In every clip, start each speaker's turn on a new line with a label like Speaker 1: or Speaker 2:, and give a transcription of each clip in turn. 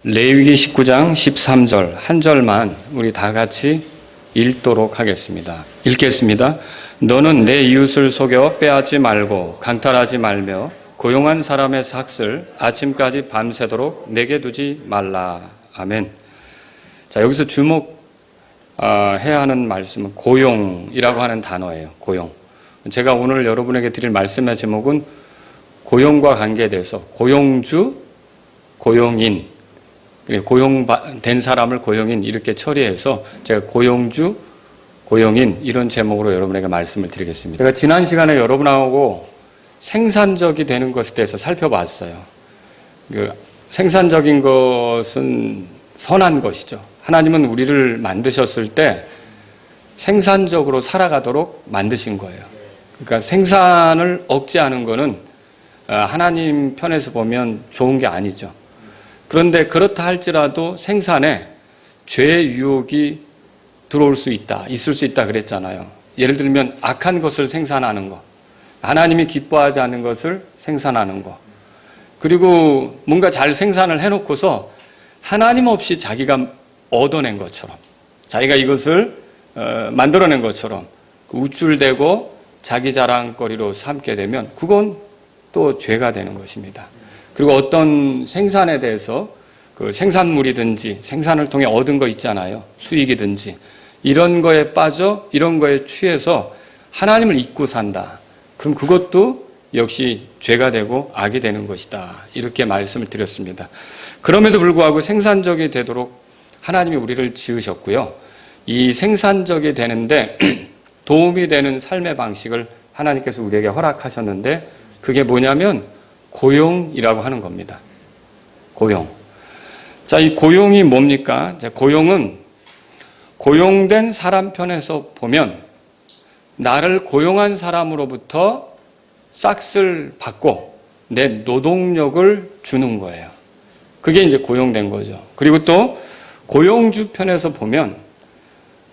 Speaker 1: 레위기 19장 13절 한 절만 우리 다 같이 읽도록 하겠습니다. 읽겠습니다. 너는 내 이웃을 속여 빼앗지 말고 강탈하지 말며 고용한 사람의 삭슬 아침까지 밤새도록 내게 두지 말라. 아멘. 자, 여기서 주목해야 하는 말씀은 고용이라고 하는 단어예요. 고용. 제가 오늘 여러분에게 드릴 말씀의 제목은 고용과 관계돼서 고용주, 고용인, 고용된 사람을 고용인 이렇게 처리해서 제가 고용주, 고용인 이런 제목으로 여러분에게 말씀을 드리겠습니다. 제가 지난 시간에 여러분하고 생산적이 되는 것에 대해서 살펴봤어요. 생산적인 것은 선한 것이죠. 하나님은 우리를 만드셨을 때 생산적으로 살아가도록 만드신 거예요. 그러니까 생산을 억제하는 거는 하나님 편에서 보면 좋은 게 아니죠. 그런데 그렇다 할지라도 생산에 죄의 유혹이 들어올 수 있다, 있을 수 있다 그랬잖아요. 예를 들면 악한 것을 생산하는 것, 하나님이 기뻐하지 않는 것을 생산하는 것, 그리고 뭔가 잘 생산을 해놓고서 하나님 없이 자기가 얻어낸 것처럼, 자기가 이것을 만들어낸 것처럼 우쭐대고 자기 자랑거리로 삼게 되면 그건 또 죄가 되는 것입니다. 그리고 어떤 생산에 대해서 그 생산물이든지 생산을 통해 얻은 거 있잖아요. 수익이든지 이런 거에 빠져 이런 거에 취해서 하나님을 잊고 산다. 그럼 그것도 역시 죄가 되고 악이 되는 것이다. 이렇게 말씀을 드렸습니다. 그럼에도 불구하고 생산적이 되도록 하나님이 우리를 지으셨고요. 이 생산적이 되는데 도움이 되는 삶의 방식을 하나님께서 우리에게 허락하셨는데 그게 뭐냐면 고용이라고 하는 겁니다. 고용. 자, 이 고용이 뭡니까? 고용은 고용된 사람 편에서 보면 나를 고용한 사람으로부터 싹쓸 받고 내 노동력을 주는 거예요. 그게 이제 고용된 거죠. 그리고 또 고용주 편에서 보면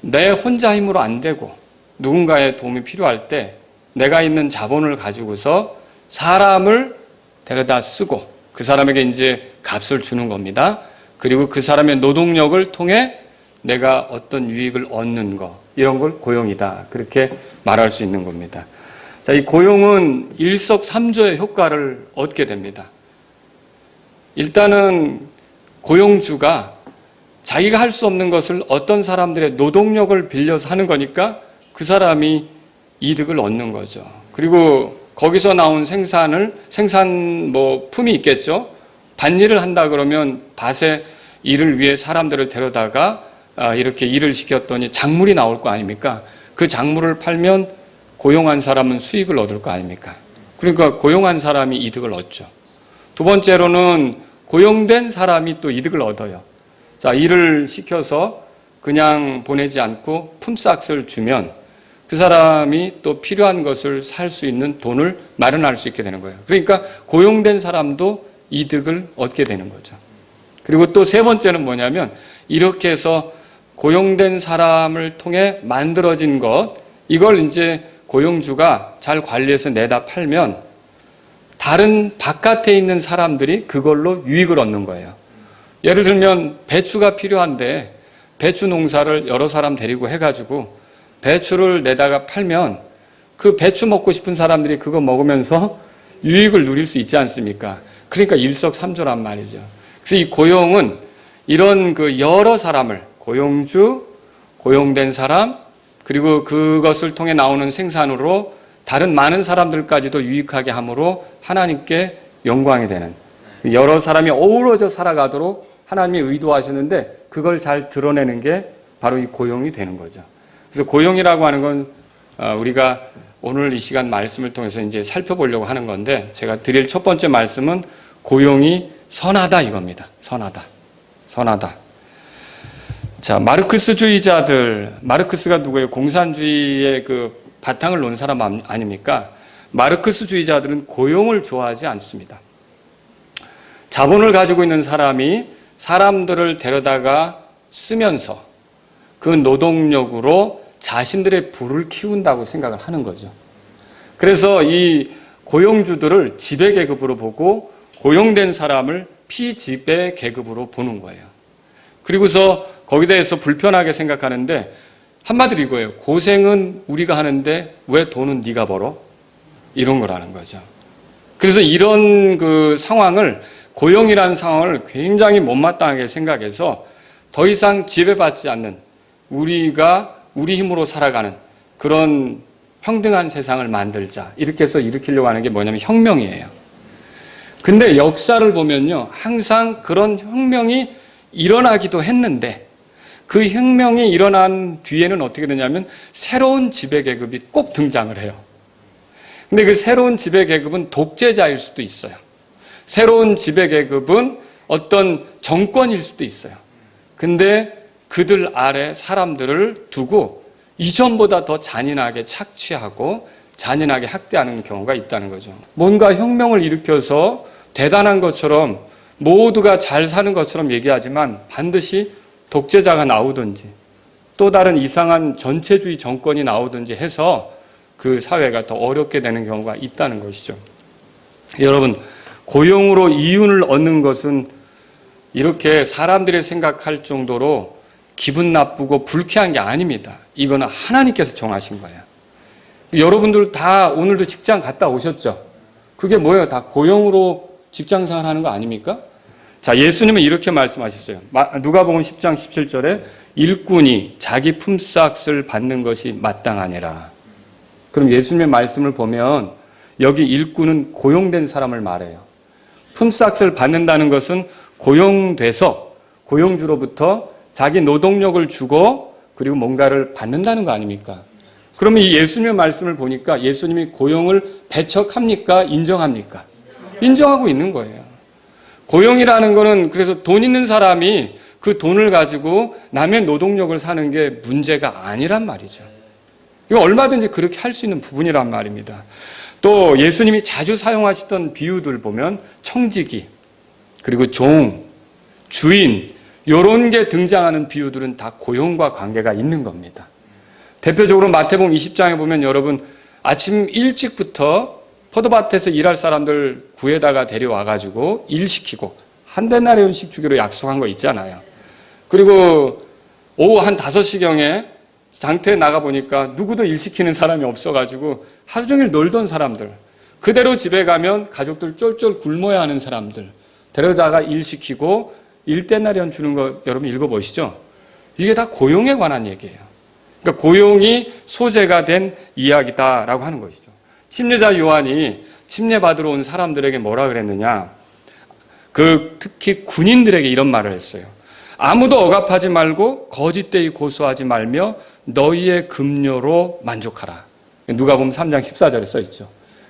Speaker 1: 내 혼자 힘으로 안 되고 누군가의 도움이 필요할 때 내가 있는 자본을 가지고서 사람을 데려다 쓰고 그 사람에게 이제 값을 주는 겁니다. 그리고 그 사람의 노동력을 통해 내가 어떤 유익을 얻는 거, 이런 걸 고용이다. 그렇게 말할 수 있는 겁니다. 자, 이 고용은 일석삼조의 효과를 얻게 됩니다. 일단은 고용주가 자기가 할 수 없는 것을 어떤 사람들의 노동력을 빌려서 하는 거니까 그 사람이 이득을 얻는 거죠. 그리고 거기서 나온 생산 품이 있겠죠. 밭일을 한다 그러면 밭에 일을 위해 사람들을 데려다가 이렇게 일을 시켰더니 작물이 나올 거 아닙니까? 그 작물을 팔면 고용한 사람은 수익을 얻을 거 아닙니까? 그러니까 고용한 사람이 이득을 얻죠. 두 번째로는 고용된 사람이 또 이득을 얻어요. 자, 일을 시켜서 그냥 보내지 않고 품삯을 주면 그 사람이 또 필요한 것을 살 수 있는 돈을 마련할 수 있게 되는 거예요. 그러니까 고용된 사람도 이득을 얻게 되는 거죠. 그리고 또 세 번째는 뭐냐면 이렇게 해서 고용된 사람을 통해 만들어진 것, 이걸 이제 고용주가 잘 관리해서 내다 팔면 다른 바깥에 있는 사람들이 그걸로 유익을 얻는 거예요. 예를 들면 배추가 필요한데 배추 농사를 여러 사람 데리고 해가지고 배추를 내다가 팔면 그 배추 먹고 싶은 사람들이 그거 먹으면서 유익을 누릴 수 있지 않습니까? 그러니까 일석삼조란 말이죠. 그래서 이 고용은 이런 그 여러 사람을 고용주, 고용된 사람, 그리고 그것을 통해 나오는 생산으로 다른 많은 사람들까지도 유익하게 함으로 하나님께 영광이 되는 여러 사람이 어우러져 살아가도록 하나님이 의도하셨는데 그걸 잘 드러내는 게 바로 이 고용이 되는 거죠. 그래서 고용이라고 하는 건 우리가 오늘 이 시간 말씀을 통해서 이제 살펴보려고 하는 건데 제가 드릴 첫 번째 말씀은 고용이 선하다 이겁니다. 선하다. 선하다. 자, 마르크스가 누구예요? 공산주의의 그 바탕을 놓은 사람 아닙니까? 마르크스주의자들은 고용을 좋아하지 않습니다. 자본을 가지고 있는 사람이 사람들을 데려다가 쓰면서 그 노동력으로 자신들의 부를 키운다고 생각을 하는 거죠. 그래서 이 고용주들을 지배계급으로 보고 고용된 사람을 피지배 계급으로 보는 거예요. 그리고서 거기에 대해서 불편하게 생각하는데 한마디로 이거예요. 고생은 우리가 하는데 왜 돈은 네가 벌어? 이런 거라는 거죠. 그래서 이런 그 상황을, 고용이라는 상황을 굉장히 못마땅하게 생각해서 더 이상 지배받지 않는, 우리가 우리 힘으로 살아가는 그런 평등한 세상을 만들자, 이렇게 해서 일으키려고 하는 게 뭐냐면 혁명이에요. 근데 역사를 보면요, 항상 그런 혁명이 일어나기도 했는데 그 혁명이 일어난 뒤에는 어떻게 되냐면 새로운 지배계급이 꼭 등장을 해요. 근데 그 새로운 지배계급은 독재자일 수도 있어요. 새로운 지배계급은 어떤 정권일 수도 있어요. 근데 그들 아래 사람들을 두고 이전보다 더 잔인하게 착취하고 잔인하게 학대하는 경우가 있다는 거죠. 뭔가 혁명을 일으켜서 대단한 것처럼 모두가 잘 사는 것처럼 얘기하지만 반드시 독재자가 나오든지 또 다른 이상한 전체주의 정권이 나오든지 해서 그 사회가 더 어렵게 되는 경우가 있다는 것이죠. 여러분, 고용으로 이윤을 얻는 것은 이렇게 사람들이 생각할 정도로 기분 나쁘고 불쾌한 게 아닙니다. 이거는 하나님께서 정하신 거예요. 여러분들 다 오늘도 직장 갔다 오셨죠? 그게 뭐예요? 다 고용으로 직장생활 하는 거 아닙니까? 자, 예수님은 이렇게 말씀하셨어요. 누가복음 10장 17절에 일꾼이 자기 품삯을 받는 것이 마땅하니라. 그럼 예수님의 말씀을 보면 여기 일꾼은 고용된 사람을 말해요. 품삯을 받는다는 것은 고용돼서 고용주로부터 자기 노동력을 주고 그리고 뭔가를 받는다는 거 아닙니까? 그러면 이 예수님의 말씀을 보니까 예수님이 고용을 배척합니까? 인정합니까? 인정하고 있는 거예요. 고용이라는 거는 그래서 돈 있는 사람이 그 돈을 가지고 남의 노동력을 사는 게 문제가 아니란 말이죠. 이거 얼마든지 그렇게 할 수 있는 부분이란 말입니다. 또 예수님이 자주 사용하시던 비유들 보면 청지기, 그리고 종, 주인, 이런 게 등장하는 비유들은 다 고용과 관계가 있는 겁니다. 대표적으로 마태복음 20장에 보면 여러분 아침 일찍부터 포도밭에서 일할 사람들 구해다가 데려와가지고 일시키고 한 데나리온씩 주기로 약속한 거 있잖아요. 그리고 오후 한 5시경에 장터에 나가보니까 누구도 일시키는 사람이 없어가지고 하루 종일 놀던 사람들, 그대로 집에 가면 가족들 쫄쫄 굶어야 하는 사람들 데려다가 일시키고 1데나리온 주는 거 여러분 읽어보시죠. 이게 다 고용에 관한 얘기예요. 그러니까 고용이 소재가 된 이야기다라고 하는 것이죠. 침례자 요한이 침례받으러 온 사람들에게 뭐라 그랬느냐. 특히 군인들에게 이런 말을 했어요. 아무도 억압하지 말고 거짓되이 고소하지 말며 너희의 급료로 만족하라. 누가복음 3장 14절에 써있죠.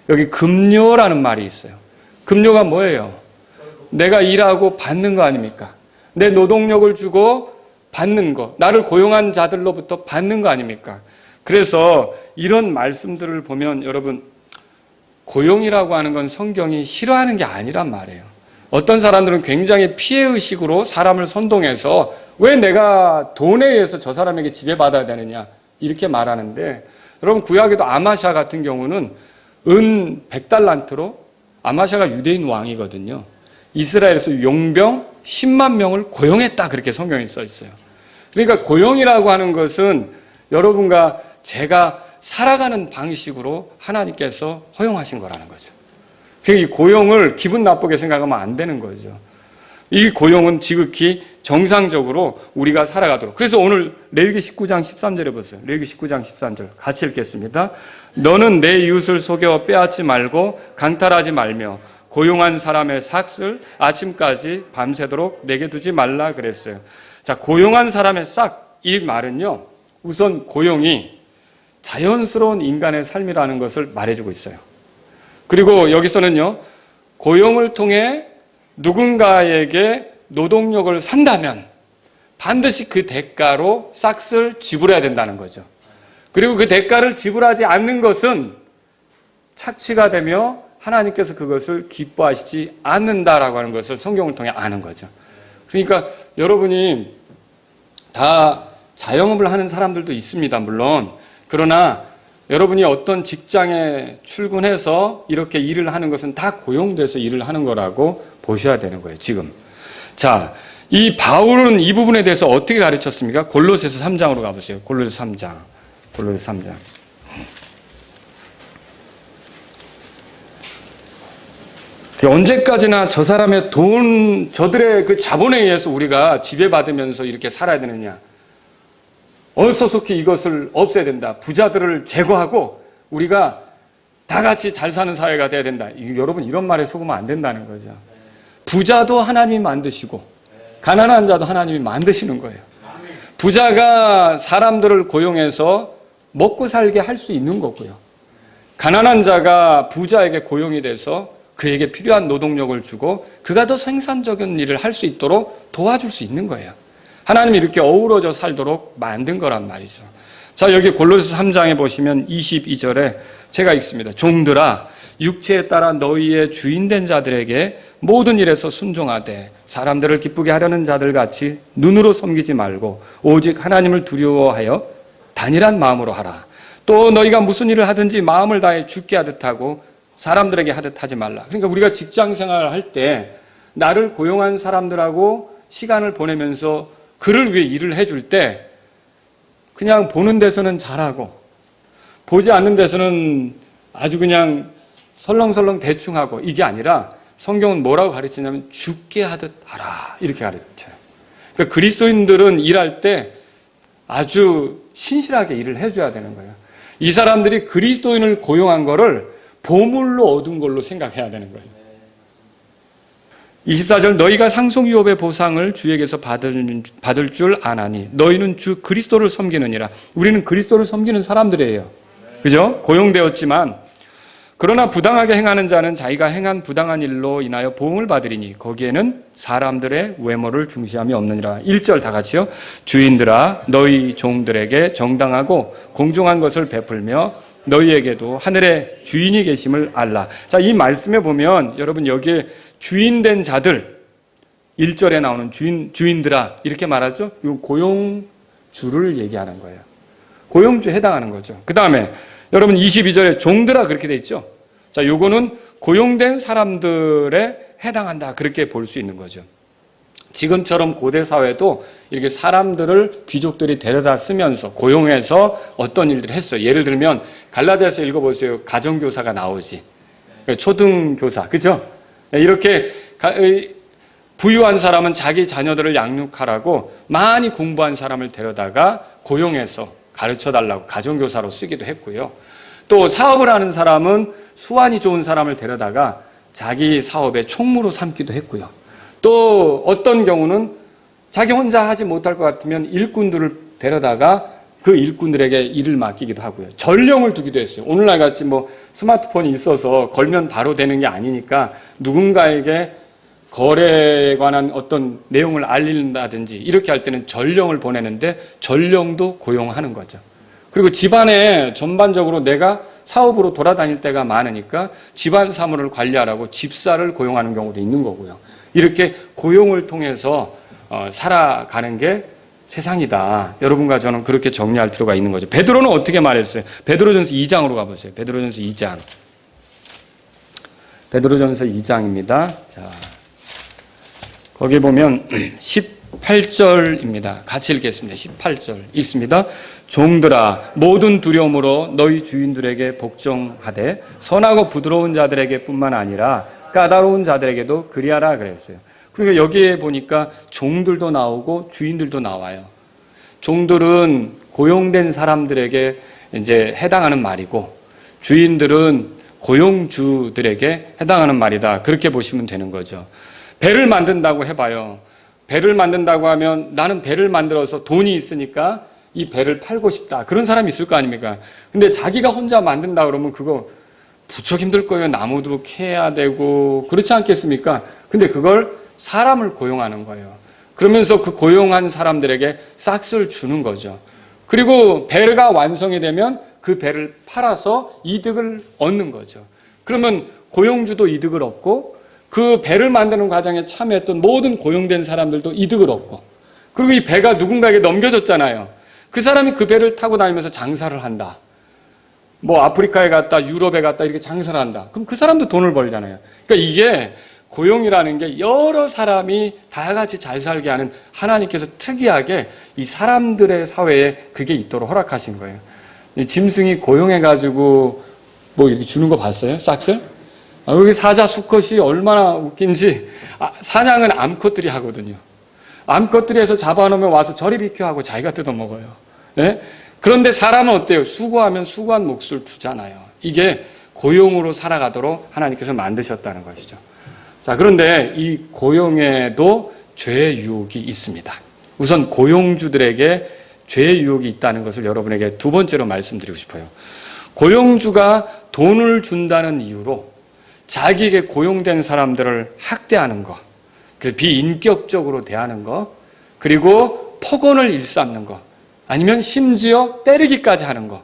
Speaker 1: 여기 급료라는 말이 있어요. 급료가 뭐예요? 내가 일하고 받는 거 아닙니까? 내 노동력을 주고 받는 거, 나를 고용한 자들로부터 받는 거 아닙니까? 그래서 이런 말씀들을 보면 여러분, 고용이라고 하는 건 성경이 싫어하는 게 아니란 말이에요. 어떤 사람들은 굉장히 피해의식으로 사람을 선동해서 왜 내가 돈에 의해서 저 사람에게 지배받아야 되느냐 이렇게 말하는데, 여러분 구약에도 아마샤 같은 경우는 은 100달란트로, 아마샤가 유대인 왕이거든요. 이스라엘에서 용병 10만 명을 고용했다, 그렇게 성경에 써 있어요. 그러니까 고용이라고 하는 것은 여러분과 제가 살아가는 방식으로 하나님께서 허용하신 거라는 거죠. 그러니까 이 고용을 기분 나쁘게 생각하면 안 되는 거죠. 이 고용은 지극히 정상적으로 우리가 살아가도록. 그래서 오늘 레위기 19장 13절에 보세요. 레위기 19장 13절 같이 읽겠습니다. 너는 내 이웃을 속여 빼앗지 말고 강탈하지 말며 고용한 사람의 삭을 아침까지 밤새도록 내게 두지 말라 그랬어요. 자, 고용한 사람의 싹, 이 말은요, 우선 고용이 자연스러운 인간의 삶이라는 것을 말해주고 있어요. 그리고 여기서는요, 고용을 통해 누군가에게 노동력을 산다면 반드시 그 대가로 싹을 지불해야 된다는 거죠. 그리고 그 대가를 지불하지 않는 것은 착취가 되며 하나님께서 그것을 기뻐하시지 않는다라고 하는 것을 성경을 통해 아는 거죠. 그러니까 여러분이 다 자영업을 하는 사람들도 있습니다, 물론. 그러나 여러분이 어떤 직장에 출근해서 이렇게 일을 하는 것은 다 고용돼서 일을 하는 거라고 보셔야 되는 거예요, 지금. 자, 이 바울은 이 부분에 대해서 어떻게 가르쳤습니까? 골로새서 3장으로 가보세요. 골로새 3장. 골로새 3장. 언제까지나 저 사람의 돈, 저들의 그 자본에 의해서 우리가 지배받으면서 이렇게 살아야 되느냐. 얼서속히 이것을 없애야 된다. 부자들을 제거하고 우리가 다 같이 잘 사는 사회가 돼야 된다. 여러분, 이런 말에 속으면 안 된다는 거죠. 부자도 하나님이 만드시고 가난한 자도 하나님이 만드시는 거예요. 부자가 사람들을 고용해서 먹고 살게 할 수 있는 거고요. 가난한 자가 부자에게 고용이 돼서 그에게 필요한 노동력을 주고 그가 더 생산적인 일을 할 수 있도록 도와줄 수 있는 거예요. 하나님이 이렇게 어우러져 살도록 만든 거란 말이죠. 자, 여기 골로새 3장에 보시면 22절에 제가 읽습니다. 종들아, 육체에 따라 너희의 주인된 자들에게 모든 일에서 순종하되 사람들을 기쁘게 하려는 자들같이 눈으로 섬기지 말고 오직 하나님을 두려워하여 단일한 마음으로 하라. 또 너희가 무슨 일을 하든지 마음을 다해 주께 하듯 하고 사람들에게 하듯 하지 말라. 그러니까 우리가 직장 생활을 할 때 나를 고용한 사람들하고 시간을 보내면서 그를 위해 일을 해줄 때 그냥 보는 데서는 잘하고 보지 않는 데서는 아주 그냥 설렁설렁 대충 하고 이게 아니라 성경은 뭐라고 가르치냐면 죽게 하듯 하라 이렇게 가르쳐요. 그러니까 그리스도인들은 일할 때 아주 신실하게 일을 해줘야 되는 거예요. 이 사람들이 그리스도인을 고용한 거를 보물로 얻은 걸로 생각해야 되는 거예요. 24절 너희가 상속유업의 보상을 주에게서 받을 줄 아나니 너희는 주 그리스도를 섬기느니라. 우리는 그리스도를 섬기는 사람들이에요. 그죠? 고용되었지만 그러나 부당하게 행하는 자는 자기가 행한 부당한 일로 인하여 보응을 받으리니 거기에는 사람들의 외모를 중시함이 없느니라. 1절 다 같이요. 주인들아 너희 종들에게 정당하고 공정한 것을 베풀며 너희에게도 하늘의 주인이 계심을 알라. 자, 이 말씀에 보면 여러분 여기에 주인된 자들 1절에 나오는 주인들아 이렇게 말하죠. 이 고용주를 얘기하는 거예요. 고용주에 해당하는 거죠. 그 다음에 여러분 22절에 종들아 그렇게 돼 있죠. 자, 요거는 고용된 사람들에 해당한다 그렇게 볼 수 있는 거죠. 지금처럼 고대 사회도 이렇게 사람들을 귀족들이 데려다 쓰면서 고용해서 어떤 일들을 했어요. 예를 들면 갈라디아서 읽어보세요. 가정교사가 나오지. 초등교사, 그죠? 이렇게 부유한 사람은 자기 자녀들을 양육하라고 많이 공부한 사람을 데려다가 고용해서 가르쳐달라고 가정교사로 쓰기도 했고요. 또 사업을 하는 사람은 수완이 좋은 사람을 데려다가 자기 사업의 총무로 삼기도 했고요. 또 어떤 경우는 자기 혼자 하지 못할 것 같으면 일꾼들을 데려다가 그 일꾼들에게 일을 맡기기도 하고요. 전령을 두기도 했어요. 오늘날 같이 뭐 스마트폰이 있어서 걸면 바로 되는 게 아니니까 누군가에게 거래에 관한 어떤 내용을 알린다든지 이렇게 할 때는 전령을 보내는데 전령도 고용하는 거죠. 그리고 집안에 전반적으로 내가 사업으로 돌아다닐 때가 많으니까 집안 사무를 관리하라고 집사를 고용하는 경우도 있는 거고요. 이렇게 고용을 통해서 살아가는 게 세상이다. 여러분과 저는 그렇게 정리할 필요가 있는 거죠. 베드로는 어떻게 말했어요? 베드로전서 2장으로 가보세요. 베드로전서 2장. 베드로전서 2장입니다. 자, 거기 보면 18절입니다. 같이 읽겠습니다. 18절 읽습니다. 종들아 모든 두려움으로 너희 주인들에게 복종하되 선하고 부드러운 자들에게 뿐만 아니라 까다로운 자들에게도 그리하라 그랬어요. 그러니까 여기에 보니까 종들도 나오고 주인들도 나와요. 종들은 고용된 사람들에게 이제 해당하는 말이고 주인들은 고용주들에게 해당하는 말이다. 그렇게 보시면 되는 거죠. 배를 만든다고 해봐요. 배를 만든다고 하면 나는 배를 만들어서 돈이 있으니까 이 배를 팔고 싶다. 그런 사람이 있을 거 아닙니까? 근데 자기가 혼자 만든다 그러면 그거 부쩍 힘들 거예요. 나무도 캐야 되고 그렇지 않겠습니까? 근데 그걸 사람을 고용하는 거예요. 그러면서 그 고용한 사람들에게 싹스를 주는 거죠. 그리고 배가 완성이 되면 그 배를 팔아서 이득을 얻는 거죠. 그러면 고용주도 이득을 얻고 그 배를 만드는 과정에 참여했던 모든 고용된 사람들도 이득을 얻고 그리고 이 배가 누군가에게 넘겨졌잖아요. 그 사람이 그 배를 타고 다니면서 장사를 한다. 뭐 아프리카에 갔다 유럽에 갔다 이렇게 장사를 한다. 그럼 그 사람도 돈을 벌잖아요. 그러니까 이게 고용이라는 게 여러 사람이 다 같이 잘 살게 하는 하나님께서 특이하게 이 사람들의 사회에 그게 있도록 허락하신 거예요. 이 짐승이 고용해가지고 뭐 이렇게 주는 거 봤어요? 싹쓸? 여기 사자 수컷이 얼마나 웃긴지, 사냥은 암컷들이 하거든요. 암컷들이 해서 잡아놓으면 와서 저리 비켜 하고 자기가 뜯어먹어요. 네? 그런데 사람은 어때요? 수고하면 수고한 몫을 주잖아요. 이게 고용으로 살아가도록 하나님께서 만드셨다는 것이죠. 자, 그런데 이 고용에도 죄의 유혹이 있습니다. 우선 고용주들에게 죄의 유혹이 있다는 것을 여러분에게 두 번째로 말씀드리고 싶어요. 고용주가 돈을 준다는 이유로 자기에게 고용된 사람들을 학대하는 것, 비인격적으로 대하는 것, 그리고 폭언을 일삼는 것, 아니면 심지어 때리기까지 하는 것.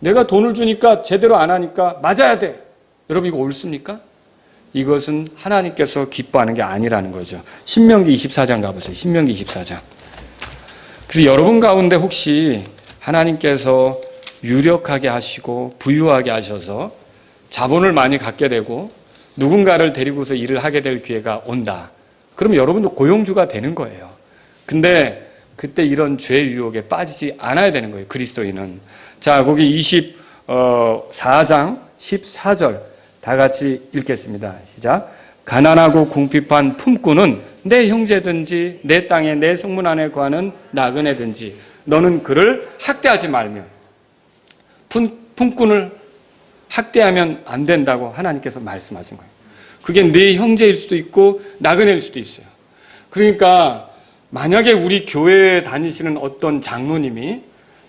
Speaker 1: 내가 돈을 주니까 제대로 안 하니까 맞아야 돼. 여러분 이거 옳습니까? 이것은 하나님께서 기뻐하는 게 아니라는 거죠. 신명기 24장 가보세요. 신명기 24장. 그래서 여러분 가운데 혹시 하나님께서 유력하게 하시고 부유하게 하셔서 자본을 많이 갖게 되고 누군가를 데리고서 일을 하게 될 기회가 온다. 그럼 여러분도 고용주가 되는 거예요. 근데 그때 이런 죄의 유혹에 빠지지 않아야 되는 거예요. 그리스도인은. 자, 거기 24장 14절 다 같이 읽겠습니다. 시작. 가난하고 궁핍한 품꾼은 내 형제든지 내 땅에 내 성문 안에 거하는 나그네든지 너는 그를 학대하지 말며. 품꾼을 학대하면 안 된다고 하나님께서 말씀하신 거예요. 그게 내 형제일 수도 있고 나그네일 수도 있어요. 그러니까 만약에 우리 교회에 다니시는 어떤 장로님이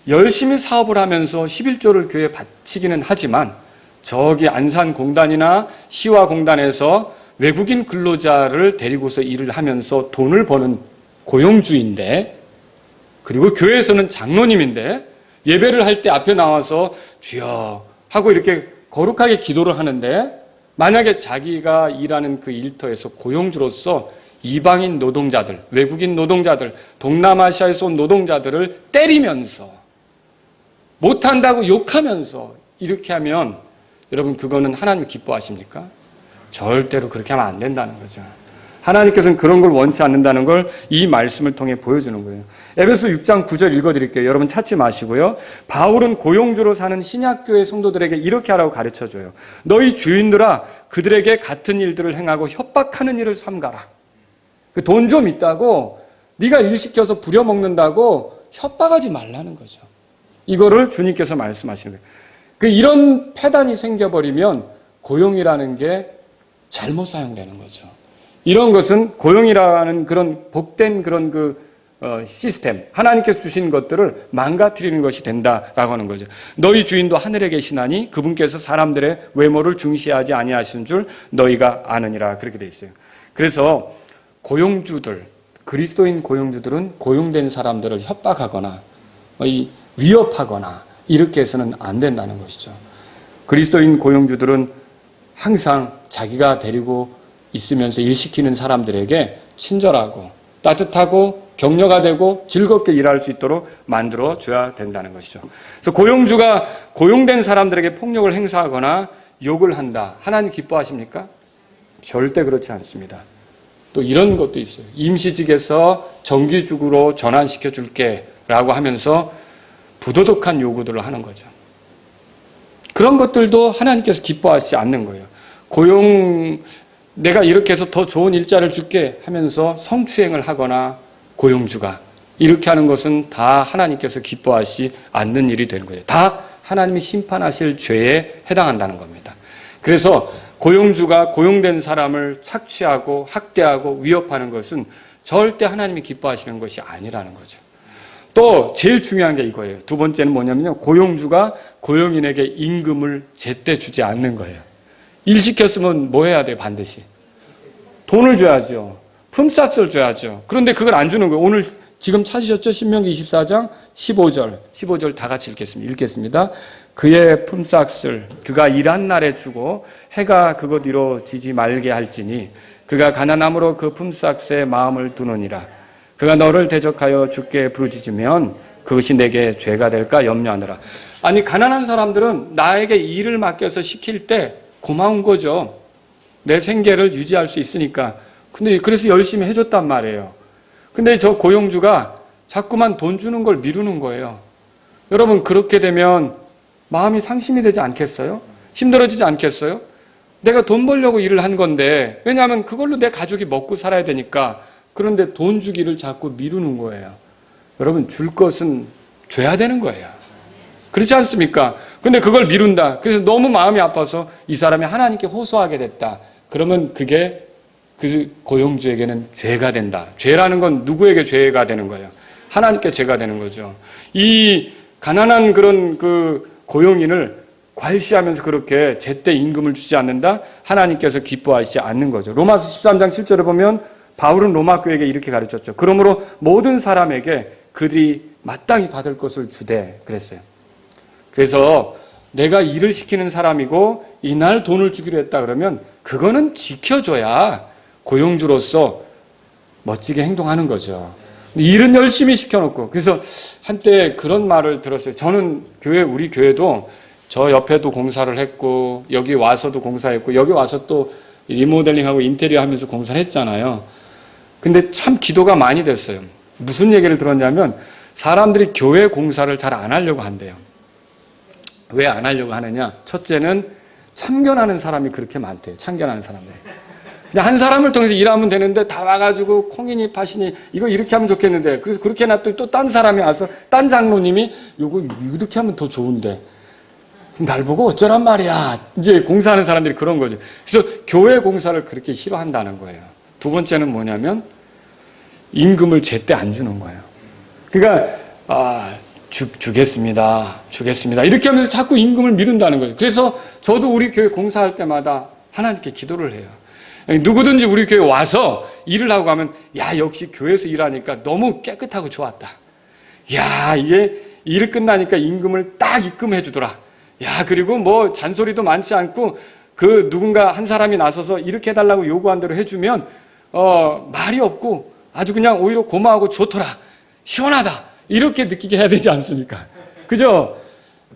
Speaker 1: 열심히 사업을 하면서 11조를 교회에 바치기는 하지만 저기 안산공단이나 시화공단에서 외국인 근로자를 데리고서 일을 하면서 돈을 버는 고용주인데, 그리고 교회에서는 장로님인데 예배를 할 때 앞에 나와서 주여 하고 이렇게 거룩하게 기도를 하는데, 만약에 자기가 일하는 그 일터에서 고용주로서 이방인 노동자들, 외국인 노동자들, 동남아시아에서 온 노동자들을 때리면서 못한다고 욕하면서 이렇게 하면 여러분 그거는 하나님 기뻐하십니까? 절대로 그렇게 하면 안 된다는 거죠. 하나님께서는 그런 걸 원치 않는다는 걸 이 말씀을 통해 보여주는 거예요. 에베소 6장 9절 읽어드릴게요. 여러분 찾지 마시고요. 바울은 고용주로 사는 신약교회 성도들에게 이렇게 하라고 가르쳐줘요. 너희 주인들아 그들에게 같은 일들을 행하고 협박하는 일을 삼가라. 그 돈 좀 있다고 네가 일 시켜서 부려먹는다고 협박하지 말라는 거죠. 이거를 주님께서 말씀하시는 거예요. 이런 패단이 생겨버리면 고용이라는 게 잘못 사용되는 거죠. 이런 것은 고용이라는 그런 복된 그런 시스템, 하나님께서 주신 것들을 망가뜨리는 것이 된다라고 하는 거죠. 너희 주인도 하늘에 계시나니 그분께서 사람들의 외모를 중시하지 아니하시는 줄 너희가 아느니라. 그렇게 돼 있어요. 그래서 고용주들, 그리스도인 고용주들은 고용된 사람들을 협박하거나 위협하거나 이렇게 해서는 안 된다는 것이죠. 그리스도인 고용주들은 항상 자기가 데리고 있으면서 일시키는 사람들에게 친절하고 따뜻하고 격려가 되고 즐겁게 일할 수 있도록 만들어줘야 된다는 것이죠. 그래서 고용주가 고용된 사람들에게 폭력을 행사하거나 욕을 한다. 하나님 기뻐하십니까? 절대 그렇지 않습니다. 또 이런 것도 있어요. 임시직에서 정규직으로 전환시켜 줄게 라고 하면서 부도덕한 요구들을 하는 거죠. 그런 것들도 하나님께서 기뻐하시지 않는 거예요. 내가 이렇게 해서 더 좋은 일자를 줄게 하면서 성추행을 하거나 고용주가 이렇게 하는 것은 다 하나님께서 기뻐하시지 않는 일이 되는 거예요. 다 하나님이 심판하실 죄에 해당한다는 겁니다. 그래서 고용주가 고용된 사람을 착취하고 학대하고 위협하는 것은 절대 하나님이 기뻐하시는 것이 아니라는 거죠. 또 제일 중요한 게 이거예요. 두 번째는 뭐냐면요. 고용주가 고용인에게 임금을 제때 주지 않는 거예요. 일 시켰으면 뭐 해야 돼요? 반드시 돈을 줘야죠. 품삯을 줘야죠. 그런데 그걸 안 주는 거예요. 오늘 지금 찾으셨죠? 신명기 24장 15절 다 같이 읽겠습니다. 그의 품삯을 그가 일한 날에 주고 해가 그것 이루어지지 말게 할지니 그가 가난함으로 그 품삯에 마음을 두느니라. 그가 너를 대적하여 죽게 부르짖으면 그것이 내게 죄가 될까 염려하느라. 아니 가난한 사람들은 나에게 일을 맡겨서 시킬 때 고마운 거죠. 내 생계를 유지할 수 있으니까. 근데 그래서 열심히 해줬단 말이에요. 근데 저 고용주가 자꾸만 돈 주는 걸 미루는 거예요. 여러분, 그렇게 되면 마음이 상심이 되지 않겠어요? 힘들어지지 않겠어요? 내가 돈 벌려고 일을 한 건데, 왜냐하면 그걸로 내 가족이 먹고 살아야 되니까. 그런데 돈 주기를 자꾸 미루는 거예요. 여러분, 줄 것은 줘야 되는 거예요. 그렇지 않습니까? 근데 그걸 미룬다. 그래서 너무 마음이 아파서 이 사람이 하나님께 호소하게 됐다. 그러면 그게 그 고용주에게는 죄가 된다. 죄라는 건 누구에게 죄가 되는 거예요? 하나님께 죄가 되는 거죠. 이 가난한 그런 그 고용인을 괄시하면서 그렇게 제때 임금을 주지 않는다? 하나님께서 기뻐하시지 않는 거죠. 로마서 13장 7절에 보면 바울은 로마 교회에게 이렇게 가르쳤죠. 그러므로 모든 사람에게 그들이 마땅히 받을 것을 주되 그랬어요. 그래서 내가 일을 시키는 사람이고 이날 돈을 주기로 했다 그러면 그거는 지켜줘야 고용주로서 멋지게 행동하는 거죠. 일은 열심히 시켜놓고. 그래서 한때 그런 말을 들었어요. 저는 우리 교회도 저 옆에도 공사를 했고 여기 와서도 공사했고 여기 와서 또 리모델링하고 인테리어 하면서 공사를 했잖아요. 근데 참 기도가 많이 됐어요. 무슨 얘기를 들었냐면 사람들이 교회 공사를 잘 안 하려고 한대요. 왜 안 하려고 하느냐? 첫째는 참견하는 사람이 그렇게 많대요. 참견하는 사람들이. 그냥 한 사람을 통해서 일하면 되는데 다 와가지고 콩이니 팥이니 이거 이렇게 하면 좋겠는데 그래서 그렇게 해놨더니 또 딴 사람이 와서 딴 장로님이 이거 이렇게 하면 더 좋은데 날 보고 어쩌란 말이야. 이제 공사하는 사람들이 그런 거죠. 그래서 교회 공사를 그렇게 싫어한다는 거예요. 두 번째는 뭐냐면 임금을 제때 안 주는 거예요. 그러니까 주겠습니다. 이렇게 하면서 자꾸 임금을 미룬다는 거예요. 그래서 저도 우리 교회 공사할 때마다 하나님께 기도를 해요. 누구든지 우리 교회 와서 일을 하고 가면 야 역시 교회에서 일하니까 너무 깨끗하고 좋았다. 야 이게 일 끝나니까 임금을 딱 입금해 주더라. 야 그리고 뭐 잔소리도 많지 않고 그 누군가 한 사람이 나서서 이렇게 해달라고 요구한 대로 해주면 말이 없고 아주 그냥 오히려 고마워하고 좋더라. 시원하다. 이렇게 느끼게 해야 되지 않습니까? 그죠?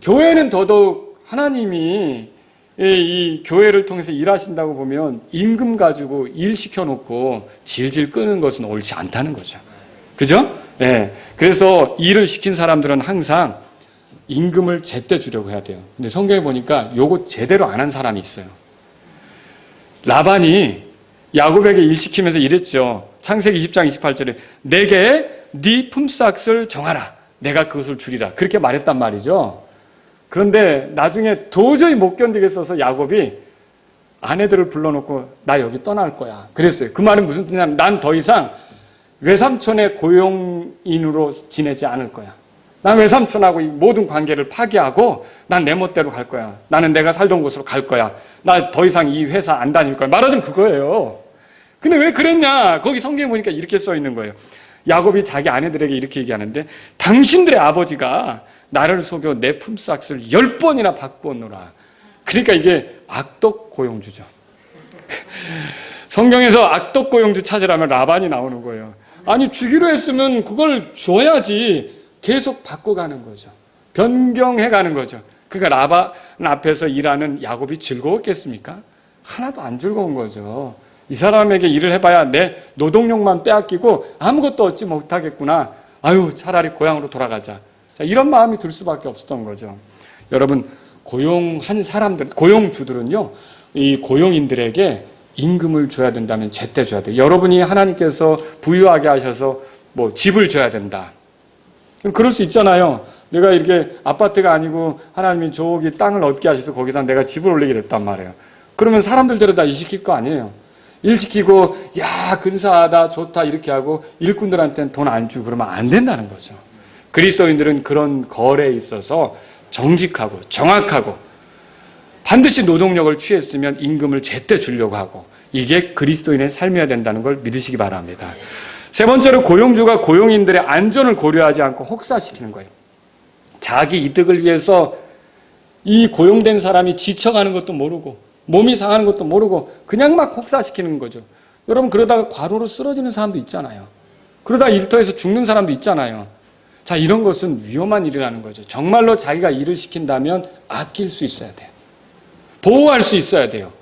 Speaker 1: 교회는 더더욱 하나님이 이 교회를 통해서 일하신다고 보면 임금 가지고 일 시켜놓고 질질 끄는 것은 옳지 않다는 거죠. 그죠? 예. 그래서 일을 시킨 사람들은 항상 임금을 제때 주려고 해야 돼요. 근데 성경에 보니까 요거 제대로 안 한 사람이 있어요. 라반이 야곱에게 일 시키면서 이랬죠. 창세기 20장 28절에 내게 네 품삯을 정하라. 내가 그것을 주리라. 그렇게 말했단 말이죠. 그런데 나중에 도저히 못 견디겠어서 야곱이 아내들을 불러놓고 나 여기 떠날 거야. 그랬어요. 그 말은 무슨 뜻이냐면 난 더 이상 외삼촌의 고용인으로 지내지 않을 거야. 난 외삼촌하고 이 모든 관계를 파기하고 난 내 멋대로 갈 거야. 나는 내가 살던 곳으로 갈 거야. 나 더 이상 이 회사 안 다닐 거야. 말하자면 그거예요. 근데 왜 그랬냐? 거기 성경에 보니까 이렇게 써 있는 거예요. 야곱이 자기 아내들에게 이렇게 얘기하는데 당신들의 아버지가 나를 속여 내 품삯을 10번이나 바꾸었노라. 그러니까 이게 악덕 고용주죠. 성경에서 악덕 고용주 찾으라면 라반이 나오는 거예요. 아니 주기로 했으면 그걸 줘야지. 계속 바꿔가는 거죠. 변경해가는 거죠. 그러니까 라반 앞에서 일하는 야곱이 즐거웠겠습니까? 하나도 안 즐거운 거죠. 이 사람에게 일을 해봐야 내 노동력만 빼앗기고 아무것도 얻지 못하겠구나. 아유 차라리 고향으로 돌아가자. 자, 이런 마음이 들 수밖에 없었던 거죠. 여러분 고용한 사람들, 고용주들은요. 이 고용인들에게 임금을 줘야 된다면 제때 줘야 돼요. 여러분이 하나님께서 부유하게 하셔서 뭐 집을 줘야 된다. 그럴 수 있잖아요. 내가 이렇게 아파트가 아니고 하나님이 저기 땅을 얻게 하셔서 거기다 내가 집을 올리게 됐단 말이에요. 그러면 사람들 데려다 일 시킬 거 아니에요. 일 시키고 야 근사하다 좋다 이렇게 하고 일꾼들한테는 돈 안 주고 그러면 안 된다는 거죠. 그리스도인들은 그런 거래에 있어서 정직하고 정확하고 반드시 노동력을 취했으면 임금을 제때 주려고 하고 이게 그리스도인의 삶이어야 된다는 걸 믿으시기 바랍니다. 세 번째로 고용주가 고용인들의 안전을 고려하지 않고 혹사시키는 거예요. 자기 이득을 위해서 이 고용된 사람이 지쳐가는 것도 모르고 몸이 상하는 것도 모르고 그냥 막 혹사시키는 거죠. 여러분 그러다가 과로로 쓰러지는 사람도 있잖아요. 그러다 일터에서 죽는 사람도 있잖아요. 자 이런 것은 위험한 일이라는 거죠. 정말로 자기가 일을 시킨다면 아낄 수 있어야 돼요. 보호할 수 있어야 돼요.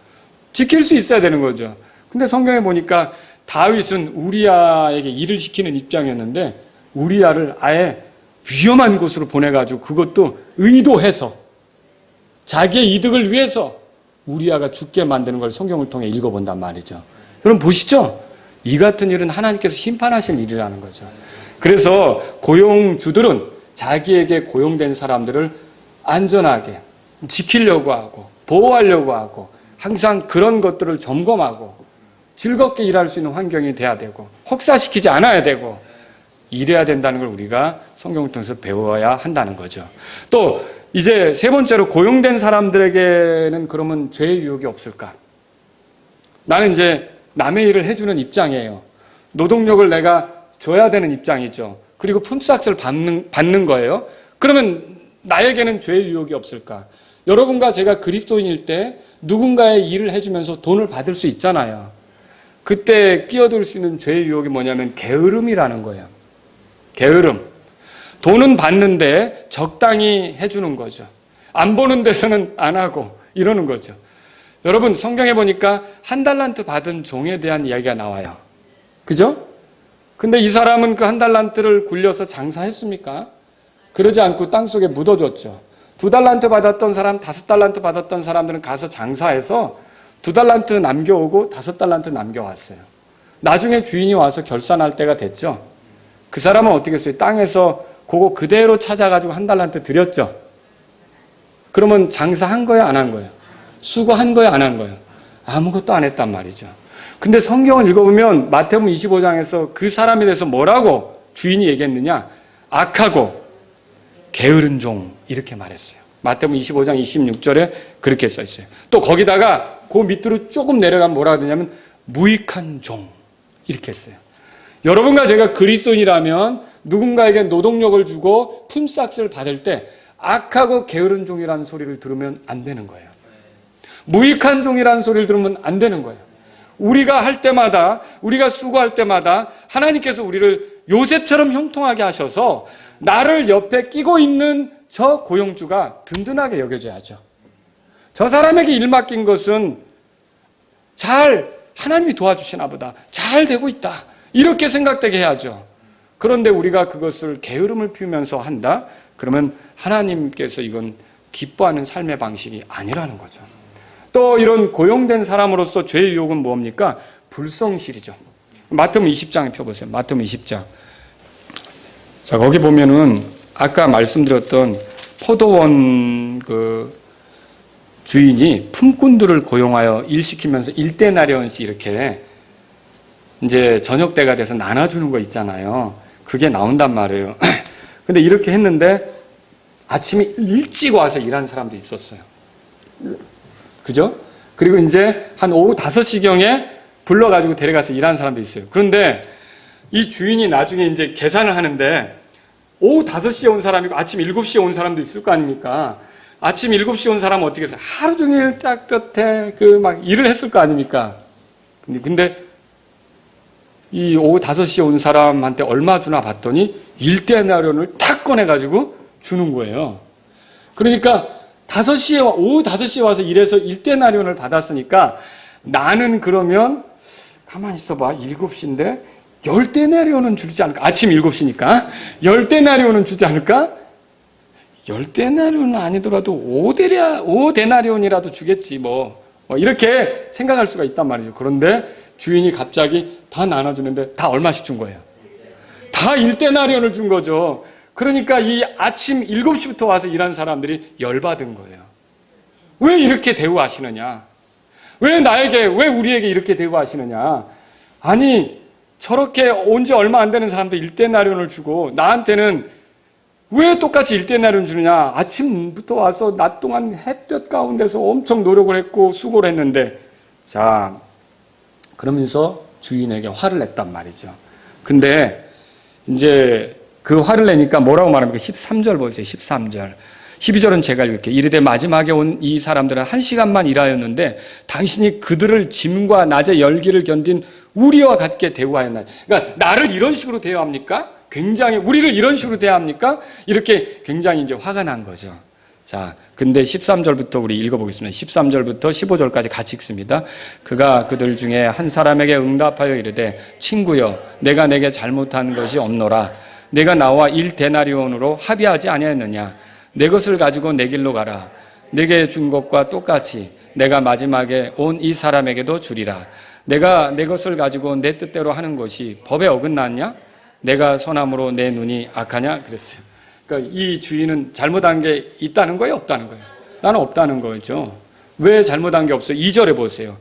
Speaker 1: 지킬 수 있어야 되는 거죠. 근데 성경에 보니까 다윗은 우리아에게 일을 시키는 입장이었는데 우리아를 아예 위험한 곳으로 보내가지고 그것도 의도해서 자기의 이득을 위해서 우리아가 죽게 만드는 걸 성경을 통해 읽어본단 말이죠. 여러분 보시죠. 이 같은 일은 하나님께서 심판하실 일이라는 거죠. 그래서 고용주들은 자기에게 고용된 사람들을 안전하게 지키려고 하고 보호하려고 하고 항상 그런 것들을 점검하고 즐겁게 일할 수 있는 환경이 돼야 되고 혹사시키지 않아야 되고 이래야 된다는 걸 우리가 성경을 통해서 배워야 한다는 거죠. 또 이제 세 번째로 고용된 사람들에게는 그러면 죄의 유혹이 없을까? 나는 이제 남의 일을 해주는 입장이에요. 노동력을 내가 줘야 되는 입장이죠. 그리고 품삯을 받는 거예요. 그러면 나에게는 죄의 유혹이 없을까? 여러분과 제가 그리스도인일 때 누군가의 일을 해주면서 돈을 받을 수 있잖아요. 그때 끼어들 수 있는 죄의 유혹이 뭐냐면 게으름이라는 거예요. 게으름. 돈은 받는데 적당히 해주는 거죠. 안 보는 데서는 안 하고 이러는 거죠. 여러분 성경에 보니까 한 달란트 받은 종에 대한 이야기가 나와요. 그죠? 근데 이 사람은 그 한 달란트를 굴려서 장사했습니까? 그러지 않고 땅속에 묻어줬죠. 2달란트 받았던 사람, 5달란트 받았던 사람들은 가서 장사해서 2달란트 남겨오고 5달란트 남겨왔어요. 나중에 주인이 와서 결산할 때가 됐죠. 그 사람은 어떻게 했어요? 땅에서 그거 그대로 찾아가지고 1달란트 드렸죠. 그러면 장사한 거예요? 안 한 거예요? 수고한 거예요? 안 한 거예요? 아무것도 안 했단 말이죠. 근데 성경을 읽어보면 마태복음 25장에서 그 사람에 대해서 뭐라고 주인이 얘기했느냐? 악하고 게으른 종 이렇게 말했어요. 마태복음 25장 26절에 그렇게 써 있어요. 또 거기다가 그 밑으로 조금 내려가면 뭐라 하느냐면 무익한 종 이렇게 했어요. 여러분과 제가 그리스도인이라면 누군가에게 노동력을 주고 품삯을 받을 때 악하고 게으른 종이라는 소리를 들으면 안 되는 거예요. 무익한 종이라는 소리를 들으면 안 되는 거예요. 우리가 할 때마다, 우리가 수고할 때마다 하나님께서 우리를 요셉처럼 형통하게 하셔서 나를 옆에 끼고 있는 저 고용주가 든든하게 여겨져야죠. 저 사람에게 일 맡긴 것은 하나님이 도와주시나 보다. 잘 되고 있다. 이렇게 생각되게 해야죠. 그런데 우리가 그것을 게으름을 피우면서 한다? 그러면 하나님께서 이건 기뻐하는 삶의 방식이 아니라는 거죠. 또 이런 고용된 사람으로서 죄의 유혹은 뭡니까? 불성실이죠. 마태복음 20장에 펴보세요. 마태복음 20장. 자, 거기 보면은 아까 말씀드렸던 포도원 그 주인이 품꾼들을 고용하여 일시키면서 1데나리온씩 이렇게 이제 저녁 때가 돼서 나눠주는 거 있잖아요. 그게 나온단 말이에요. 근데 이렇게 했는데 아침에 일찍 와서 일하는 사람도 있었어요. 그죠? 그리고 이제 한 오후 5시경에 불러가지고 데려가서 일하는 사람도 있어요. 그런데 이 주인이 나중에 이제 계산을 하는데 오후 5시에 온 사람이고 아침 7시에 온 사람도 있을 거 아닙니까? 아침 7시에 온 사람은 어떻게 했어요? 하루 종일 딱볕에 막 일을 했을 거 아닙니까? 근데 이 오후 5시에 온 사람한테 얼마 주나 봤더니 1데나리온을 탁 꺼내가지고 주는 거예요. 그러니까 오후 5시에 와서 일해서 1데나리온을 받았으니까 나는 그러면 가만히 있어봐. 7시인데 10데나리온은 주지 않을까? 아침 7시니까 10데나리온은 주지 않을까? 10데나리온은 아니더라도 5데나리온이라도 주겠지 뭐 이렇게 생각할 수가 있단 말이죠. 그런데 주인이 갑자기 다 나눠주는데 다 얼마씩 준 거예요? 다 1데나리온을 준 거죠. 그러니까 이 아침 7시부터 와서 일하는 사람들이 열받은 거예요. 왜 이렇게 대우하시느냐? 왜 우리에게 이렇게 대우하시느냐? 아니, 저렇게 온 지 얼마 안 되는 사람도 1데나리온을 주고 나한테는 왜 똑같이 1데나리온 주느냐? 아침부터 와서 낮 동안 햇볕 가운데서 엄청 노력을 했고 수고를 했는데 자, 그러면서 주인에게 화를 냈단 말이죠. 근데 이제 그 화를 내니까 뭐라고 말합니까? 13절 보세요. 13절. 12절은 제가 읽을게요. 이르되 마지막에 온 이 사람들은 1시간만 일하였는데 당신이 그들을 짐과 낮의 열기를 견딘 우리와 같게 대우하였나요? 그러니까 나를 이런 식으로 대우합니까? 우리를 이런 식으로 대합니까? 이렇게 굉장히 이제 화가 난 거죠. 자, 근데 13절부터 우리 읽어보겠습니다. 13절부터 15절까지 같이 읽습니다. 그가 그들 중에 한 사람에게 응답하여 이르되 친구여 내가 내게 잘못한 것이 없노라. 내가 나와 1데나리온으로 합의하지 아니하였느냐. 내 것을 가지고 내 길로 가라. 내게 준 것과 똑같이 내가 마지막에 온 이 사람에게도 주리라. 내가 내 것을 가지고 내 뜻대로 하는 것이 법에 어긋났냐? 내가 선함으로 내 눈이 악하냐? 그랬어요. 그러니까 이 주인은 잘못한 게 있다는 거예요? 없다는 거예요? 나는 없다는 거죠. 왜 잘못한 게 없어요? 2절에 보세요.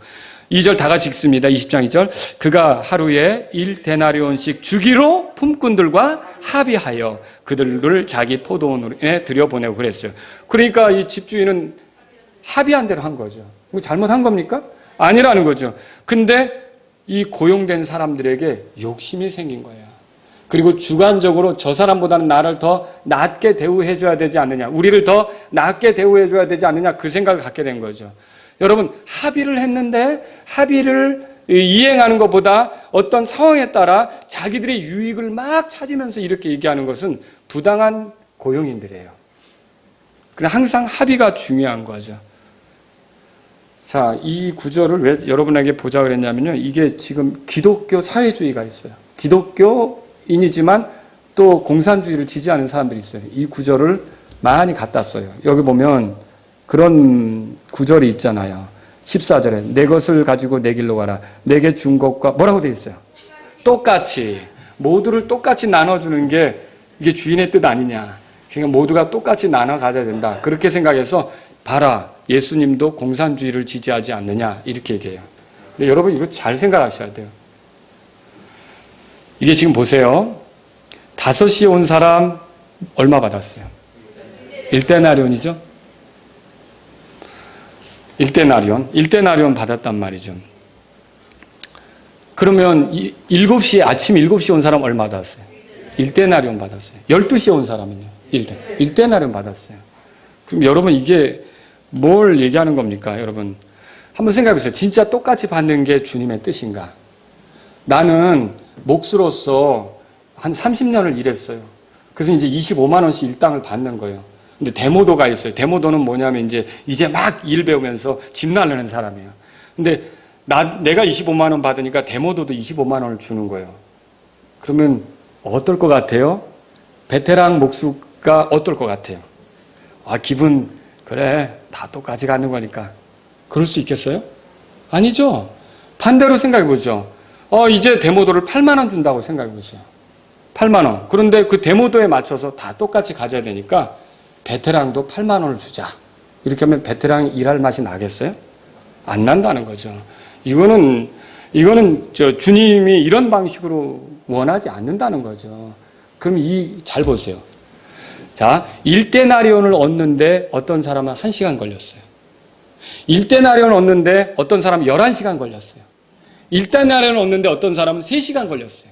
Speaker 1: 2절 다 같이 읽습니다. 20장 2절. 그가 하루에 1데나리온씩 주기로 품꾼들과 합의하여 그들을 자기 포도원에 들여보내고 그랬어요. 그러니까 이 집주인은 합의한 대로 한 거죠. 잘못한 겁니까? 아니라는 거죠. 근데 이 고용된 사람들에게 욕심이 생긴 거예요. 그리고 주관적으로 저 사람보다는 나를 더 낮게 대우해줘야 되지 않느냐, 우리를 더 낮게 대우해줘야 되지 않느냐, 그 생각을 갖게 된 거죠. 여러분, 합의를 했는데 합의를 이행하는 것보다 어떤 상황에 따라 자기들의 유익을 막 찾으면서 이렇게 얘기하는 것은 부당한 고용인들이에요. 그냥 항상 합의가 중요한 거죠. 자, 이 구절을 왜 여러분에게 보자 그랬냐면요. 이게 지금 기독교 사회주의가 있어요. 기독교인이지만 또 공산주의를 지지하는 사람들이 있어요. 이 구절을 많이 갖다 써요. 여기 보면 그런 구절이 있잖아요. 14절에 내 것을 가지고 내 길로 가라. 내게 준 것과 뭐라고 되어 있어요? 똑같이. 모두를 똑같이 나눠주는 게 이게 주인의 뜻 아니냐. 그러니까 모두가 똑같이 나눠 가져야 된다. 그렇게 생각해서 봐라. 예수님도 공산주의를 지지하지 않느냐. 이렇게 얘기해요. 근데 여러분 이거 잘 생각하셔야 돼요. 이게 지금 보세요. 5시에 온 사람 얼마 받았어요? 1데나리온이죠? 1데나리온 받았단 말이죠. 그러면 7시에, 아침 7시에 온 사람 얼마 받았어요? 1데나리온 받았어요. 12시에 온 사람은요? 1데나리온 받았어요. 그럼 여러분 이게 뭘 얘기하는 겁니까? 여러분 한번 생각해 보세요. 진짜 똑같이 받는 게 주님의 뜻인가? 나는 목수로서 한 30년을 일했어요. 그래서 이제 25만 원씩 일당을 받는 거예요. 근데 데모도가 있어요. 데모도는 뭐냐면 이제 막 일 배우면서 집 나르는 사람이에요. 근데 내가 25만 원 받으니까 데모도도 25만 원을 주는 거예요. 그러면 어떨 것 같아요? 베테랑 목수가 어떨 것 같아요? 아, 기분 그래 다 똑같이 가는 거니까. 그럴 수 있겠어요? 아니죠. 반대로 생각해 보죠. 이제 데모도를 8만 원 준다고 생각해 보세요. 8만 원. 그런데 그 데모도에 맞춰서 다 똑같이 가져야 되니까 베테랑도 8만 원을 주자. 이렇게 하면 베테랑이 일할 맛이 나겠어요? 안 난다는 거죠. 이거는 주님이 이런 방식으로 원하지 않는다는 거죠. 그럼 잘 보세요. 자, 1데나리온을 얻는데 어떤 사람은 1시간 걸렸어요. 1데나리온을 얻는데 어떤 사람은 11시간 걸렸어요. 1데나리온을 얻는데 어떤 사람은 3시간 걸렸어요.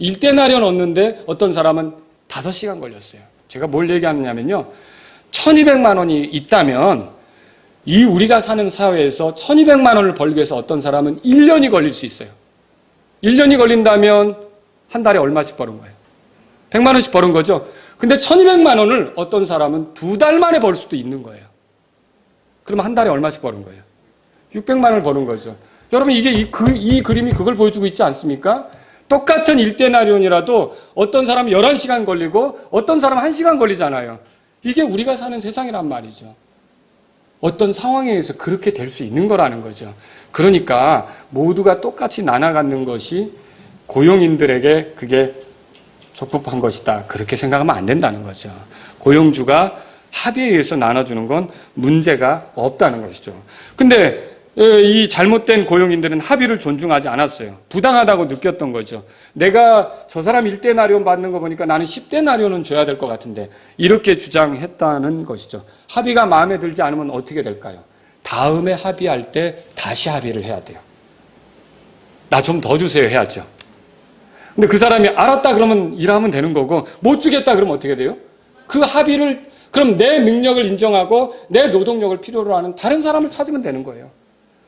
Speaker 1: 1데나리온 얻는데 어떤 사람은 5시간 걸렸어요. 제가 뭘 얘기하느냐면요. 1200만 원이 있다면 우리가 사는 사회에서 1200만 원을 벌기 위해서 어떤 사람은 1년이 걸릴 수 있어요. 1년이 걸린다면 한 달에 얼마씩 버는 거예요? 100만 원씩 버는 거죠. 근데 1200만 원을 어떤 사람은 2달 만에 벌 수도 있는 거예요. 그러면 한 달에 얼마씩 버는 거예요? 600만 원을 버는 거죠. 여러분 이게 이 그림이 그걸 보여주고 있지 않습니까? 똑같은 1데나리온이라도 어떤 사람은 11시간 걸리고 어떤 사람은 1시간 걸리잖아요. 이게 우리가 사는 세상이란 말이죠. 어떤 상황에 의해서 그렇게 될 수 있는 거라는 거죠. 그러니까 모두가 똑같이 나눠 갖는 것이 고용인들에게 그게 적법한 것이다. 그렇게 생각하면 안 된다는 거죠. 고용주가 합의에 의해서 나눠주는 건 문제가 없다는 것이죠. 근데 이 잘못된 고용인들은 합의를 존중하지 않았어요. 부당하다고 느꼈던 거죠. 내가 저 사람 1데나리온 받는 거 보니까 나는 10데나리온은 줘야 될 것 같은데 이렇게 주장했다는 것이죠. 합의가 마음에 들지 않으면 어떻게 될까요? 다음에 합의할 때 다시 합의를 해야 돼요. 나 좀 더 주세요 해야죠. 근데 그 사람이 알았다 그러면 일하면 되는 거고 못 주겠다 그러면 어떻게 돼요? 그 합의를 그럼 내 능력을 인정하고 내 노동력을 필요로 하는 다른 사람을 찾으면 되는 거예요.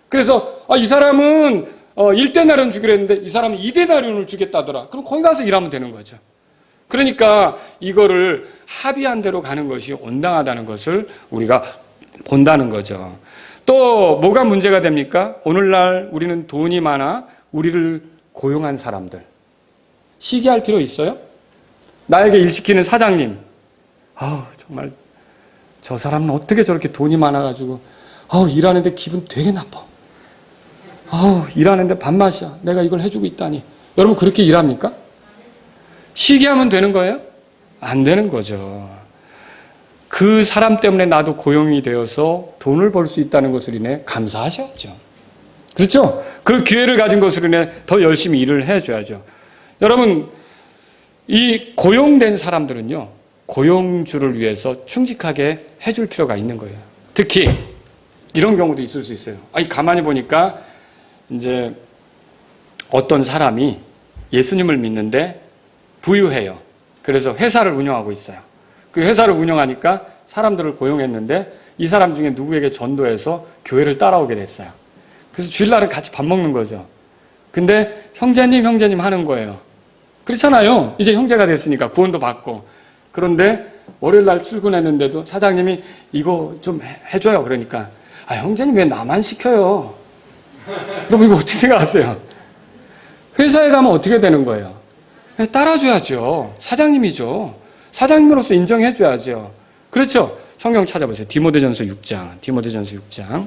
Speaker 1: 그래서 이 사람은 1데나리온 주기로 했는데 이 사람은 2데나리온을 주겠다더라. 그럼 거기 가서 일하면 되는 거죠. 그러니까 이거를 합의한 대로 가는 것이 온당하다는 것을 우리가 본다는 거죠. 또 뭐가 문제가 됩니까? 오늘날 우리는 돈이 많아 우리를 고용한 사람들. 시기할 필요 있어요? 나에게 일 시키는 사장님. 정말 저 사람은 어떻게 저렇게 돈이 많아가지고 일하는데 기분 되게 나빠. 일하는데 밥맛이야. 내가 이걸 해주고 있다니. 여러분 그렇게 일합니까? 시기하면 되는 거예요? 안 되는 거죠. 그 사람 때문에 나도 고용이 되어서 돈을 벌 수 있다는 것을 인해 감사하셔야죠. 그렇죠? 그 기회를 가진 것으로 인해 더 열심히 일을 해줘야죠. 여러분, 이 고용된 사람들은요, 고용주를 위해서 충직하게 해줄 필요가 있는 거예요. 특히 이런 경우도 있을 수 있어요. 가만히 보니까 이제 어떤 사람이 예수님을 믿는데 부유해요. 그래서 회사를 운영하고 있어요. 그 회사를 운영하니까 사람들을 고용했는데 이 사람 중에 누구에게 전도해서 교회를 따라오게 됐어요. 그래서 주일날은 같이 밥 먹는 거죠. 근데 형제님 하는 거예요. 그렇잖아요. 이제 형제가 됐으니까 구원도 받고. 그런데 월요일날 출근했는데도 사장님이 이거 좀 해줘요. 그러니까 형제님 왜 나만 시켜요? 여러분 이거 어떻게 생각하세요? 회사에 가면 어떻게 되는 거예요? 따라줘야죠. 사장님이죠. 사장님으로서 인정해줘야죠. 그렇죠? 성경 찾아보세요. 디모데전서 6장.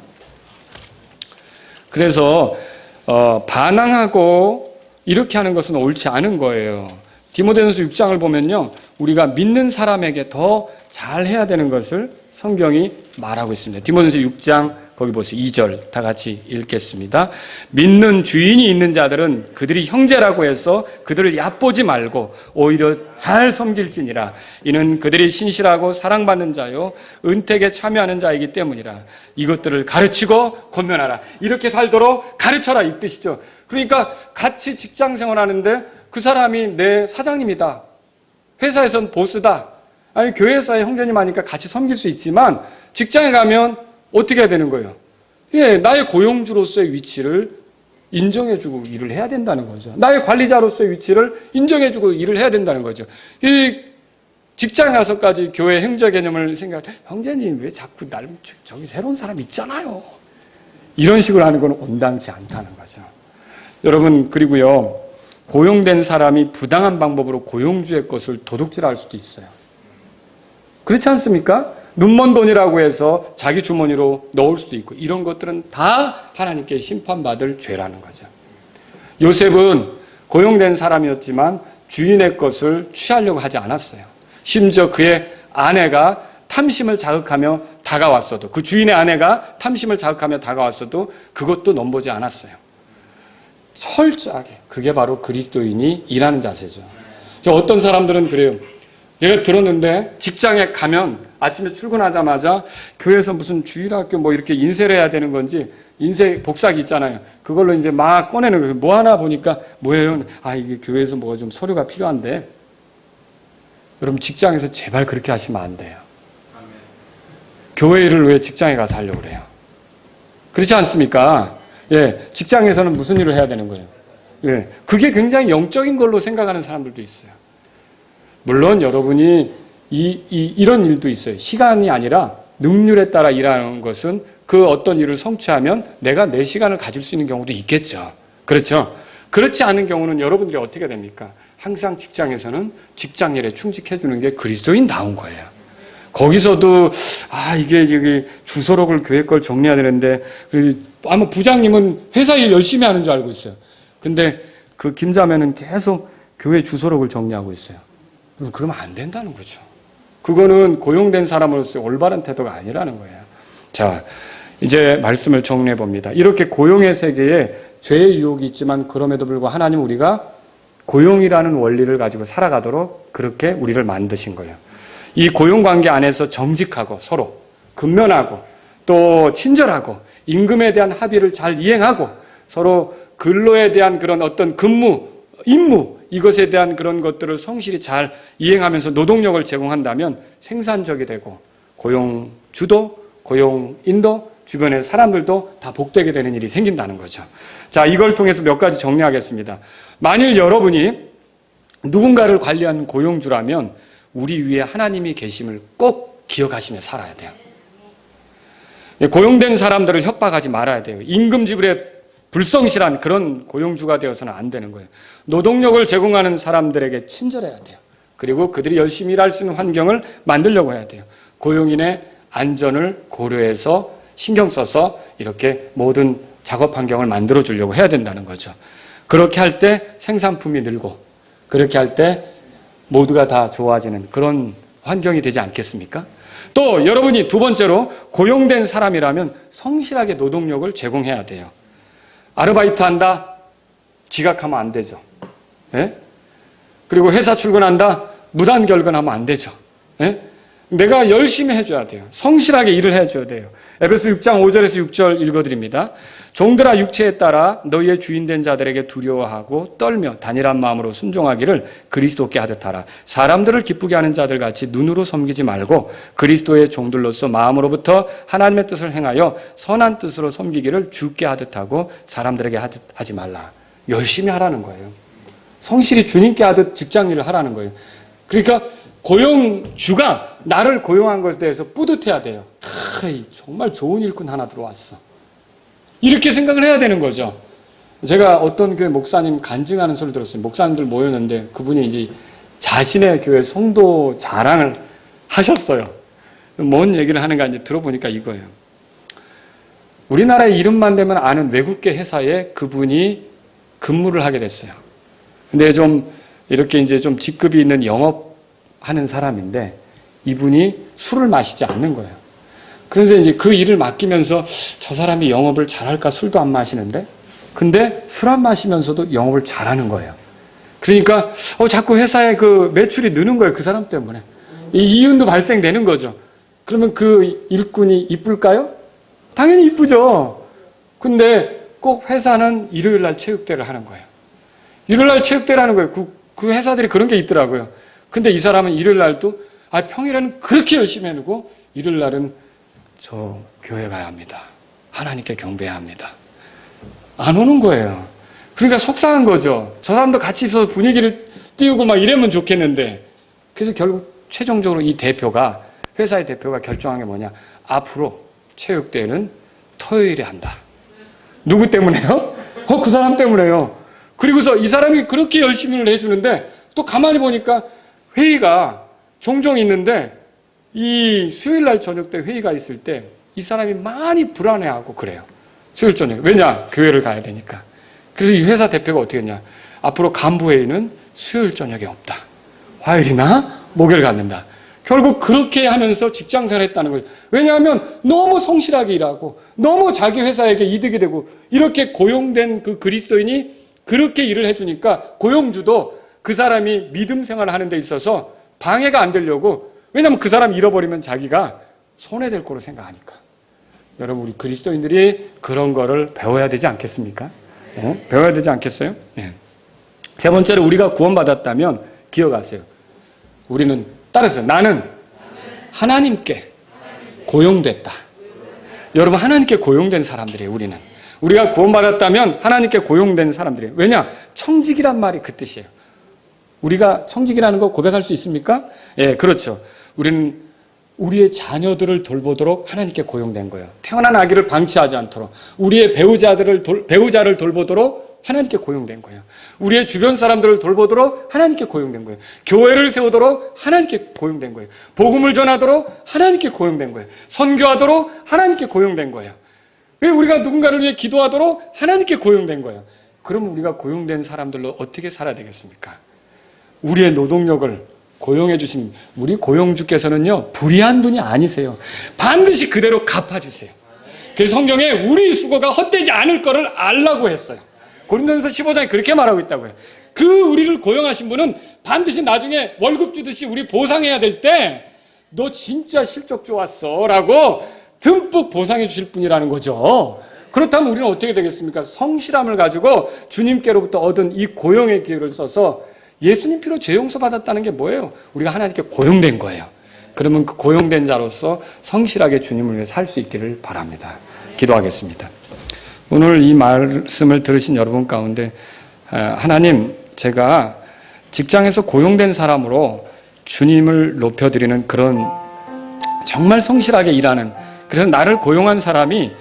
Speaker 1: 그래서 반항하고 이렇게 하는 것은 옳지 않은 거예요. 디모데전서 6장을 보면요, 우리가 믿는 사람에게 더 잘해야 되는 것을 성경이 말하고 있습니다. 디모데전서 6장 거기 보세요. 2절 다 같이 읽겠습니다. 믿는 주인이 있는 자들은 그들이 형제라고 해서 그들을 얕보지 말고 오히려 잘 섬길지니라. 이는 그들이 신실하고 사랑받는 자요 은택에 참여하는 자이기 때문이라. 이것들을 가르치고 권면하라. 이렇게 살도록 가르쳐라 이 뜻이죠. 그러니까 같이 직장 생활하는데 그 사람이 내 사장님이다. 회사에선 보스다. 아니 교회에서의 형제님 하니까 같이 섬길 수 있지만 직장에 가면 어떻게 해야 되는 거예요? 나의 고용주로서의 위치를 인정해주고 일을 해야 된다는 거죠. 나의 관리자로서의 위치를 인정해주고 일을 해야 된다는 거죠. 이 직장에 가서까지 교회 행자 개념을 형제님 왜 자꾸 저기 새로운 사람 있잖아요. 이런 식으로 하는 건 온당치 않다는 거죠. 여러분 그리고요, 고용된 사람이 부당한 방법으로 고용주의 것을 도둑질할 수도 있어요. 그렇지 않습니까? 눈먼 돈이라고 해서 자기 주머니로 넣을 수도 있고 이런 것들은 다 하나님께 심판받을 죄라는 거죠. 요셉은 고용된 사람이었지만 주인의 것을 취하려고 하지 않았어요. 심지어 그의 아내가 탐심을 자극하며 다가왔어도, 그 주인의 아내가 탐심을 자극하며 다가왔어도 그것도 넘보지 않았어요. 철저하게. 그게 바로 그리스도인이 일하는 자세죠. 어떤 사람들은 그래요. 제가 들었는데 직장에 가면 아침에 출근하자마자 교회에서 무슨 주일학교 뭐 이렇게 인쇄를 해야 되는 건지 인쇄 복사기 있잖아요. 그걸로 이제 막 꺼내는 거예요. 뭐 하나 보니까 뭐예요? 이게 교회에서 뭐가 좀 서류가 필요한데. 여러분 직장에서 제발 그렇게 하시면 안 돼요. 교회 일을 왜 직장에 가서 하려고 그래요? 그렇지 않습니까? 직장에서는 무슨 일을 해야 되는 거예요? 그게 굉장히 영적인 걸로 생각하는 사람들도 있어요. 물론 여러분이 이런 일도 있어요. 시간이 아니라 능률에 따라 일하는 것은 그 어떤 일을 성취하면 내가 내 시간을 가질 수 있는 경우도 있겠죠. 그렇죠? 그렇지 않은 경우는 여러분들이 어떻게 됩니까? 항상 직장에서는 직장 일에 충직해주는 게 그리스도인다운 거예요. 거기서도 이게 주소록을 교회 걸 정리해야 되는데 아마 부장님은 회사 일 열심히 하는 줄 알고 있어요. 근데 그 김자매는 계속 교회 주소록을 정리하고 있어요. 그러면 안 된다는 거죠. 그거는 고용된 사람으로서 올바른 태도가 아니라는 거예요. 자, 이제 말씀을 정리해 봅니다. 이렇게 고용의 세계에 죄의 유혹이 있지만 그럼에도 불구하고 하나님 우리가 고용이라는 원리를 가지고 살아가도록 그렇게 우리를 만드신 거예요. 이 고용관계 안에서 정직하고 서로 근면하고 또 친절하고 임금에 대한 합의를 잘 이행하고 서로 근로에 대한 그런 어떤 임무 이것에 대한 그런 것들을 성실히 잘 이행하면서 노동력을 제공한다면 생산적이 되고 고용주도 고용인도 주변의 사람들도 다 복되게 되는 일이 생긴다는 거죠. 자, 이걸 통해서 몇 가지 정리하겠습니다. 만일 여러분이 누군가를 관리하는 고용주라면 우리 위에 하나님이 계심을 꼭 기억하시며 살아야 돼요. 고용된 사람들을 협박하지 말아야 돼요. 임금 지불에 불성실한 그런 고용주가 되어서는 안 되는 거예요. 노동력을 제공하는 사람들에게 친절해야 돼요. 그리고 그들이 열심히 일할 수 있는 환경을 만들려고 해야 돼요. 고용인의 안전을 고려해서 신경 써서 이렇게 모든 작업 환경을 만들어 주려고 해야 된다는 거죠. 그렇게 할 때 생산품이 늘고 그렇게 할 때 모두가 다 좋아지는 그런 환경이 되지 않겠습니까? 또 여러분이 두 번째로 고용된 사람이라면 성실하게 노동력을 제공해야 돼요. 아르바이트 한다? 지각하면 안 되죠. 예? 그리고 회사 출근한다? 무단 결근하면 안 되죠. 예? 내가 열심히 해줘야 돼요. 성실하게 일을 해줘야 돼요. 에베소 6장 5절에서 6절 읽어드립니다. 종들아 육체에 따라 너희의 주인된 자들에게 두려워하고 떨며 단일한 마음으로 순종하기를 그리스도께 하듯 하라. 사람들을 기쁘게 하는 자들 같이 눈으로 섬기지 말고 그리스도의 종들로서 마음으로부터 하나님의 뜻을 행하여 선한 뜻으로 섬기기를 주께 하듯 하고 사람들에게 하듯 하지 말라. 열심히 하라는 거예요. 성실히 주님께 하듯 직장 일을 하라는 거예요. 그러니까 고용주가 나를 고용한 것에 대해서 뿌듯해야 돼요. 정말 좋은 일꾼 하나 들어왔어. 이렇게 생각을 해야 되는 거죠. 제가 어떤 교회 목사님 간증하는 소리를 들었어요. 목사님들 모였는데 그분이 이제 자신의 교회 성도 자랑을 하셨어요. 뭔 얘기를 하는가 이제 들어보니까 이거예요. 우리나라의 이름만 되면 아는 외국계 회사에 그분이 근무를 하게 됐어요. 근데 좀 이렇게 이제 좀 직급이 있는 영업하는 사람인데 이분이 술을 마시지 않는 거예요. 그래서 이제 그 일을 맡기면서 저 사람이 영업을 잘할까? 술도 안 마시는데? 근데 술 안 마시면서도 영업을 잘하는 거예요. 그러니까 자꾸 회사에 그 매출이 느는 거예요. 그 사람 때문에. 이 이윤도 발생되는 거죠. 그러면 그 일꾼이 이쁠까요? 당연히 이쁘죠. 근데 꼭 회사는 일요일 날 체육대회를 하는 거예요. 일요일 날 체육대회를 하는 거예요. 그 회사들이 그런 게 있더라고요. 근데 이 사람은 일요일 날도 평일에는 그렇게 열심히 해놓고 일요일 날은 저 교회 가야 합니다. 하나님께 경배해야 합니다. 안 오는 거예요. 그러니까 속상한 거죠. 저 사람도 같이 있어서 분위기를 띄우고 막 이러면 좋겠는데. 그래서 결국 최종적으로 이 대표가, 회사의 대표가 결정한 게 뭐냐. 앞으로 체육대회는 토요일에 한다. 누구 때문에요? 그 사람 때문에요. 그리고서 이 사람이 그렇게 열심히 해주는데 또 가만히 보니까 회의가 종종 있는데 이 수요일 날 저녁 때 회의가 있을 때 이 사람이 많이 불안해하고 그래요. 수요일 저녁. 왜냐? 교회를 가야 되니까. 그래서 이 회사 대표가 어떻게 했냐. 앞으로 간부 회의는 수요일 저녁에 없다. 화요일이나 목요일 갖는다. 결국 그렇게 하면서 직장생활을 했다는 거예요. 왜냐하면 너무 성실하게 일하고 너무 자기 회사에게 이득이 되고 이렇게 고용된 그 그리스도인이 그렇게 일을 해주니까 고용주도 그 사람이 믿음 생활을 하는 데 있어서 방해가 안 되려고. 왜냐하면 그 사람 잃어버리면 자기가 손해될 거로 생각하니까. 여러분 우리 그리스도인들이 그런 거를 배워야 되지 않겠습니까? 배워야 되지 않겠어요? 네. 세 번째로 우리가 구원받았다면 기억하세요. 우리는 따라서 나는 하나님께 고용됐다. 여러분 하나님께 고용된 사람들이에요. 우리는. 우리가 구원받았다면 하나님께 고용된 사람들이에요. 왜냐? 청직이란 말이 그 뜻이에요. 우리가 청직이라는 거 고백할 수 있습니까? 예, 그렇죠. 우리는 우리의 자녀들을 돌보도록 하나님께 고용된 거예요. 태어난 아기를 방치하지 않도록 우리의 배우자를 돌보도록 하나님께 고용된 거예요. 우리의 주변 사람들을 돌보도록 하나님께 고용된 거예요. 교회를 세우도록 하나님께 고용된 거예요. 복음을 전하도록 하나님께 고용된 거예요. 선교하도록 하나님께 고용된 거예요. 왜 우리가 누군가를 위해 기도하도록 하나님께 고용된 거예요. 그럼 우리가 고용된 사람들로 어떻게 살아야 되겠습니까? 우리의 노동력을 고용해 주신 우리 고용주께서는요, 불의한 분이 아니세요. 반드시 그대로 갚아주세요. 그래서 성경에 우리 수고가 헛되지 않을 거를 알라고 했어요. 고린도전서 15장에 그렇게 말하고 있다고요. 그 우리를 고용하신 분은 반드시 나중에 월급 주듯이 우리 보상해야 될 때 너 진짜 실적 좋았어 라고 듬뿍 보상해 주실 분이라는 거죠. 그렇다면 우리는 어떻게 되겠습니까? 성실함을 가지고 주님께로부터 얻은 이 고용의 기회를 써서 예수님 피로 죄 용서 받았다는 게 뭐예요? 우리가 하나님께 고용된 거예요. 그러면 그 고용된 자로서 성실하게 주님을 위해 살 수 있기를 바랍니다. 기도하겠습니다. 오늘 이 말씀을 들으신 여러분 가운데 하나님, 제가 직장에서 고용된 사람으로 주님을 높여드리는 그런 정말 성실하게 일하는, 그래서 나를 고용한 사람이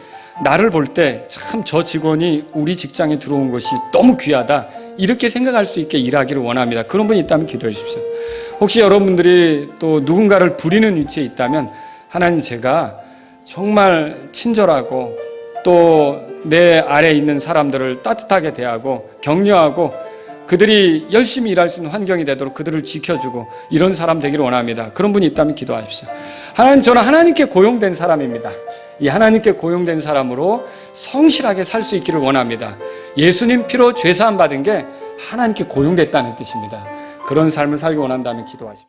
Speaker 1: 나를 볼 때 참 저 직원이 우리 직장에 들어온 것이 너무 귀하다, 이렇게 생각할 수 있게 일하기를 원합니다. 그런 분이 있다면 기도해 주십시오. 혹시 여러분들이 또 누군가를 부리는 위치에 있다면, 하나님, 제가 정말 친절하고 또 내 아래에 있는 사람들을 따뜻하게 대하고 격려하고 그들이 열심히 일할 수 있는 환경이 되도록 그들을 지켜주고 이런 사람 되기를 원합니다. 그런 분이 있다면 기도하십시오. 하나님, 저는 하나님께 고용된 사람입니다. 이 하나님께 고용된 사람으로 성실하게 살 수 있기를 원합니다. 예수님 피로 죄사함 받은 게 하나님께 고용됐다는 뜻입니다. 그런 삶을 살기 원한다면 기도하십시오.